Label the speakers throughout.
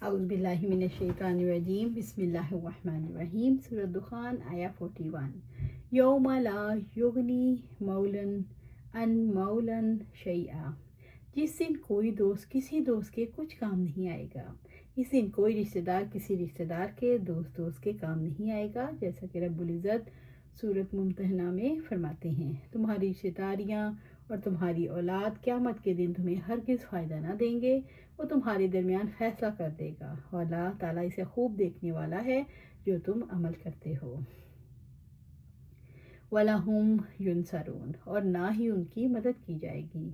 Speaker 1: اعوذ باللہ من الشیطان الرجیم بسم اللہ الرحمن الرحیم سورۃ دخان آیا 41 یوم لا یغنی مولن ان مولن شیئا، جس دن کوئی دوست کسی دوست کے کچھ کام نہیں آئے گا۔ اس دن کوئی رشتہ دار کسی رشتہ دار کے دوست کے کام نہیں آئے گا، جیسا کہ رب العزت سورۃ ممتحنہ میں فرماتے ہیں، تمہاری رشتہ داریاں اور تمہاری اولاد قیامت کے دن تمہیں ہرگز فائدہ نہ دیں گے، وہ تمہارے درمیان فیصلہ کر دے گا، اور اللہ تعالیٰ اسے خوب دیکھنے والا ہے جو تم عمل کرتے ہو۔ وَلَهُمْ يُنصَرُونَ، اور نہ ہی ان کی مدد کی جائے گی،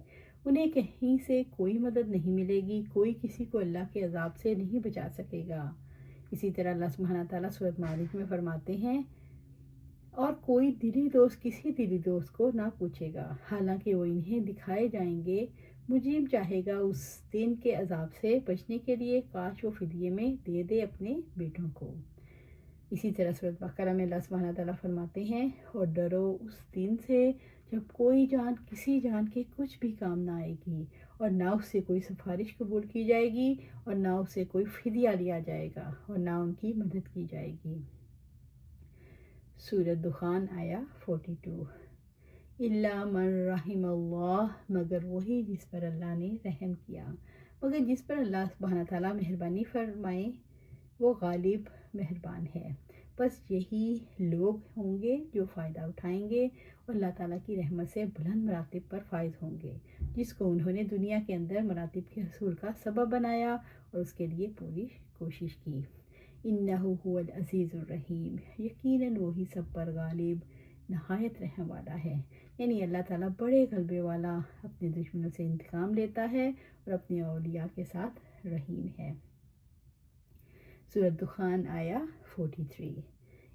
Speaker 1: انہیں کہیں سے کوئی مدد نہیں ملے گی، کوئی کسی کو اللہ کے عذاب سے نہیں بچا سکے گا۔ اسی طرح اللہ سبحانہ تعالیٰ سورۃ معارج میں فرماتے ہیں، اور کوئی دلی دوست کسی دلی دوست کو نہ پوچھے گا، حالانکہ وہ انہیں دکھائے جائیں گے۔ مجرم چاہے گا اس دن کے عذاب سے بچنے کے لیے کاش وہ فدیے میں دے دے اپنے بیٹوں کو۔ اسی طرح سورۃ بقرہ میں اللہ سبحانہ تعالیٰ فرماتے ہیں، اور ڈرو اس دن سے جب کوئی جان کسی جان کے کچھ بھی کام نہ آئے گی، اور نہ اس سے کوئی سفارش قبول کی جائے گی، اور نہ اس سے کوئی فدیہ لیا جائے گا، اور نہ ان کی مدد کی جائے گی۔ سورۃ دخان آیا 42 الا من رحم اللہ، مگر وہی جس پر اللہ نے رحم کیا، مگر جس پر اللہ سبحانہ تعالیٰ مہربانی فرمائے، وہ غالب مہربان ہے۔ بس یہی لوگ ہوں گے جو فائدہ اٹھائیں گے اور اللہ تعالیٰ کی رحمت سے بلند مراتب پر فائز ہوں گے، جس کو انہوں نے دنیا کے اندر مراتب کے حصول کا سبب بنایا اور اس کے لیے پوری کوشش کی۔ انہ هو العزیز الرحیم، یقیناً وہی سب پر غالب نہایت رحم والا ہے، یعنی اللہ تعالیٰ بڑے غلبے والا اپنے دشمنوں سے انتقام لیتا ہے اور اپنے اولیاء کے ساتھ رحیم ہے۔ سورۃ دخان آیا 43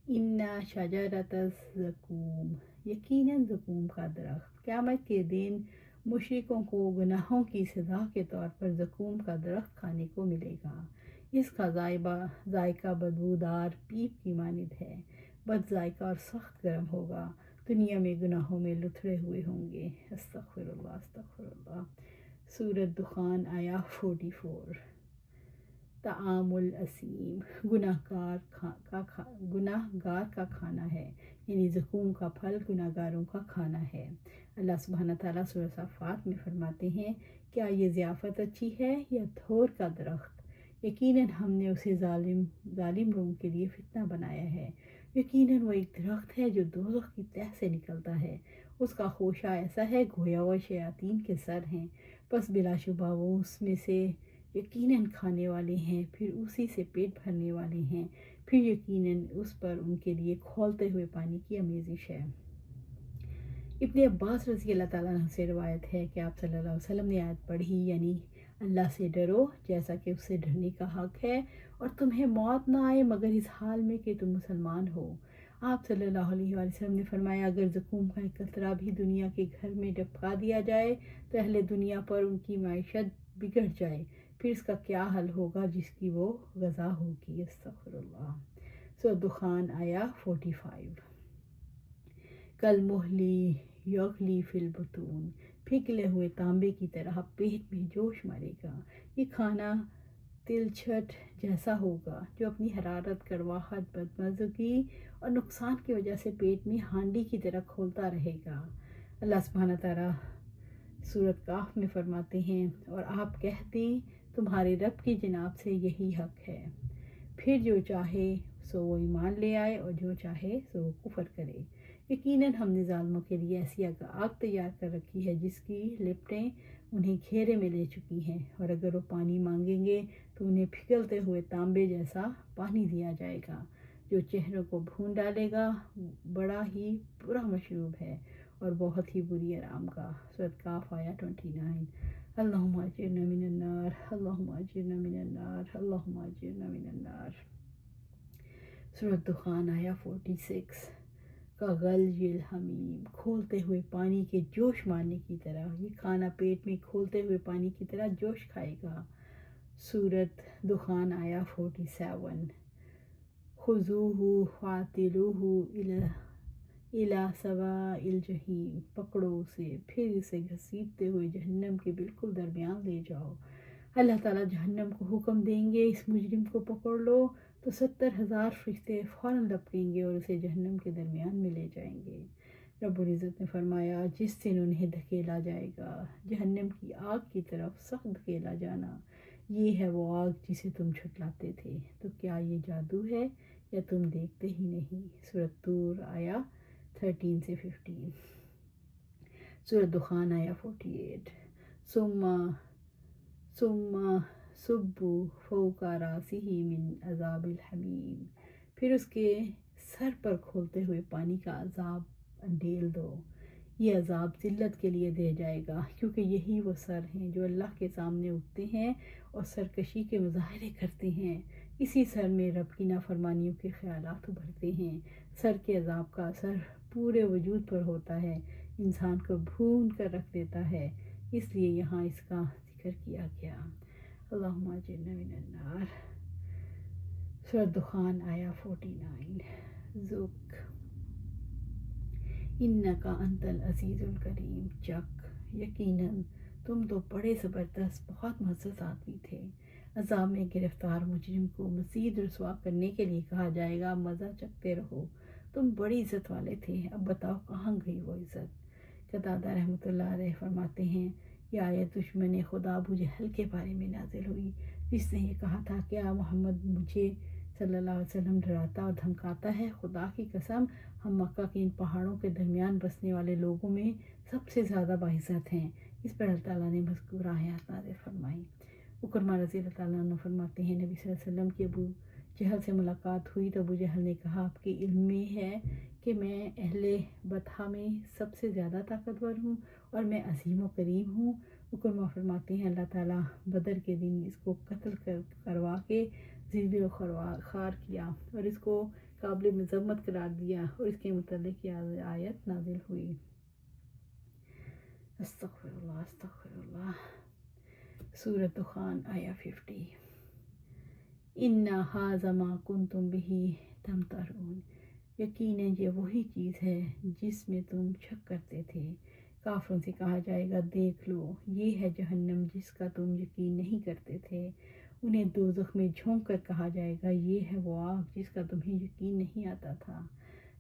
Speaker 1: ان شجرۃ الزقوم، یقیناً زقوم کا درخت، قیامت کے دن مشرکوں کو گناہوں کی سزا کے طور پر زقوم کا درخت کھانے کو ملے گا۔ اس کا ذائقہ بدبودار پیپ کی مانند ہے، بد ذائقہ اور سخت گرم ہوگا، دنیا میں گناہوں میں لتھڑے ہوئے ہوں گے۔ استغفر اللہ استغفر اللہ۔ سورۃ دخان آیا 44 طعام الاسیم، گناہ گار کا کھانا ہے، یعنی زقوم کا پھل گناہ گاروں کا کھانا ہے۔ اللہ سبحانہ تعالیٰ سورۃ صافات میں فرماتے ہیں، کیا یہ ضیافت اچھی ہے یا تھور کا درخت؟ یقیناً ہم نے اسے ظالم لوگوں کے لیے فتنہ بنایا ہے۔ یقیناً وہ ایک درخت ہے جو دوزخ کی تہہ سے نکلتا ہے، اس کا خوشہ ایسا ہے گویا وہ شیاطین کے سر ہیں، بس بلا شبہ وہ اس میں سے یقیناً کھانے والے ہیں، پھر اسی سے پیٹ بھرنے والے ہیں، پھر یقیناً اس پر ان کے لیے کھولتے ہوئے پانی کی آمیزش ہے۔ ابن عباس رضی اللہ تعالیٰ عنہ سے روایت ہے کہ آپ صلی اللہ علیہ وسلم نے آیت پڑھی، یعنی اللہ سے ڈرو جیسا کہ اس سے ڈرنے کا حق ہے، اور تمہیں موت نہ آئے مگر اس حال میں کہ تم مسلمان ہو۔ آپ صلی اللہ علیہ وآلہ وسلم نے فرمایا، اگر زقوم کا ایک قطرہ بھی دنیا کے گھر میں ڈبکا دیا جائے تو اہل دنیا پر ان کی معیشت بگڑ جائے، پھر اس کا کیا حل ہوگا جس کی وہ غذا ہوگی۔ استغفر اللہ۔ سورۃ دخان آیا 45 کالمہلی یغلی فی البطون، پگھلے ہوئے تانبے کی طرح پیٹ میں جوش مارے گا۔ یہ کھانا تلچھٹ جیسا ہوگا جو اپنی حرارت، کڑواہٹ، بدمزگی اور نقصان کی وجہ سے پیٹ میں ہانڈی کی طرح کھولتا رہے گا۔ اللہ سبحانہ تعالیٰ سورۃ کاف میں فرماتے ہیں، اور آپ کہہ دیں تمہارے رب کی جناب سے یہی حق ہے، پھر جو چاہے سو وہ ایمان لے آئے اور جو چاہے سو وہ کفر کرے۔ یقیناً ہم نے ظالموں کے لیے ایسی آگ تیار کر رکھی ہے جس کی لپٹیں انہیں گھیرے میں لے چکی ہیں، اور اگر وہ پانی مانگیں گے تو انہیں پگھلتے ہوئے تانبے جیسا پانی دیا جائے گا جو چہروں کو بھون ڈالے گا، بڑا ہی برا مشروب ہے اور بہت ہی بری آرام گاہ۔ سورۃ کاف آیا 29 اللہم اجرنا من النار اللہم اجرنا من النار اللہم اجرنا من النار۔ سورۃ دخان آیا 46 کغلی الحمیم، کھولتے ہوئے پانی کے جوش مارنے کی طرح، یہ کھانا پیٹ میں کھولتے ہوئے پانی کی طرح جوش کھائے گا۔ سورۃ دخان آیا 47 خذوہ فاعتلوہ الی سواء الجحیم، پکڑو اسے پھر اسے گھسیٹتے ہوئے جہنم کے بالکل درمیان لے جاؤ۔ اللہ تعالیٰ جہنم کو حکم دیں گے اس مجرم کو پکڑ لو، تو 70,000 فرشتے فوراً لپکیں گے اور اسے جہنم کے درمیان میں لے جائیں گے۔ رب العزت نے فرمایا جس دن انہیں دھکیلا جائے گا جہنم کی آگ کی طرف، سخت دھکیلا جانا، یہ ہے وہ آگ جسے تم جھٹلاتے تھے، تو کیا یہ جادو ہے یا تم دیکھتے ہی نہیں؟ سورۃ طور آیا 13 سے 15، سورۃ دخان آیا 48۔ ثم صبوا فوق راسه من عذاب الحمیم، پھر اس کے سر پر کھولتے ہوئے پانی کا عذاب ڈھیل دو۔ یہ عذاب ذلت کے لیے دیا جائے گا، کیونکہ یہی وہ سر ہیں جو اللہ کے سامنے اٹھتے ہیں اور سرکشی کے مظاہرے کرتے ہیں۔ اسی سر میں رب کی نافرمانیوں کے خیالات ابھرتے ہیں۔ سر کے عذاب کا اثر پورے وجود پر ہوتا ہے، انسان کو بھون کر رکھ دیتا ہے، اس لیے یہاں اس کا ذکر کیا گیا۔ اللہم اجرنا من النار۔ سورۃ دخان آیا 49۔ ذُق انکا انت العزیز الکریم، چک یقیناً تم تو بڑے زبردست بہت معزز آدمی تھے۔ عذاب میں گرفتار مجرم کو مزید رسوا کرنے کے لیے کہا جائے گا مزہ چکتے رہو، تم بڑی عزت والے تھے، اب بتاؤ کہاں گئی وہ عزت؟ قتادہ رحمۃ اللہ علیہ فرماتے ہیں یہ آیت دشمن خدا ابو جہل کے بارے میں نازل ہوئی، جس نے یہ کہا تھا کہ محمد مجھے صلی اللہ علیہ وسلم ڈراتا اور دھمکاتا ہے، خدا کی قسم ہم مکہ کے ان پہاڑوں کے درمیان بسنے والے لوگوں میں سب سے زیادہ باعزت ہیں۔ اس پر اللہ تعالیٰ نے مذکورہ آیات نازل فرمائی۔ اکرمہ رضی اللہ تعالیٰ عنہ فرماتے ہیں نبی صلی اللہ علیہ وسلم کی ابو جہل سے ملاقات ہوئی تو ابو جہل نے کہا آپ کے علم میں ہے کہ میں اہل بطحہ میں سب سے زیادہ طاقتور ہوں اور میں عظیم و کریم ہوں۔ اکرمہ فرماتے ہیں اللہ تعالیٰ بدر کے دن اس کو قتل کروا کے ذلیل و خوار کیا اور اس کو قابل مذمت قرار دیا، اور اس کے متعلق یہ آیت نازل ہوئی۔ استغفر اللہ استغفر اللہ۔ سورۃ دخان آیا 50۔ ان ھذا ما کنتم بہ تمترون، یقیناً یہ وہی چیز ہے جس میں تم شک کرتے تھے۔ کافروں سے کہا جائے گا دیکھ لو یہ ہے جہنم جس کا تم یقین نہیں کرتے تھے۔ انہیں دوزخ میں جھونک کر کہا جائے گا یہ ہے وہ آگ جس کا تمہیں یقین نہیں آتا تھا۔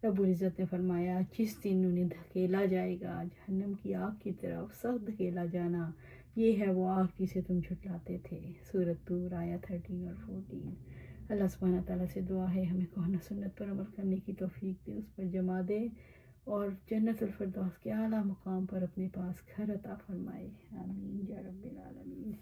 Speaker 1: رب العزت نے فرمایا جس دن انہیں دھکیلا جائے گا جہنم کی آگ کی طرف، سخت دھکیلا جانا، یہ ہے وہ آگ جسے تم جھٹلاتے تھے۔ سورۃ طور آیا 13 اور 14۔ اللہ سبحانہ تعالیٰ سے دعا ہے ہمیں قرآن و سنت پر عمل کرنے کی توفیق دے، اس پر جمع دے اور جنت الفردوس کے اعلیٰ مقام پر اپنے پاس گھر عطا فرمائے، آمین یا رب العالمین۔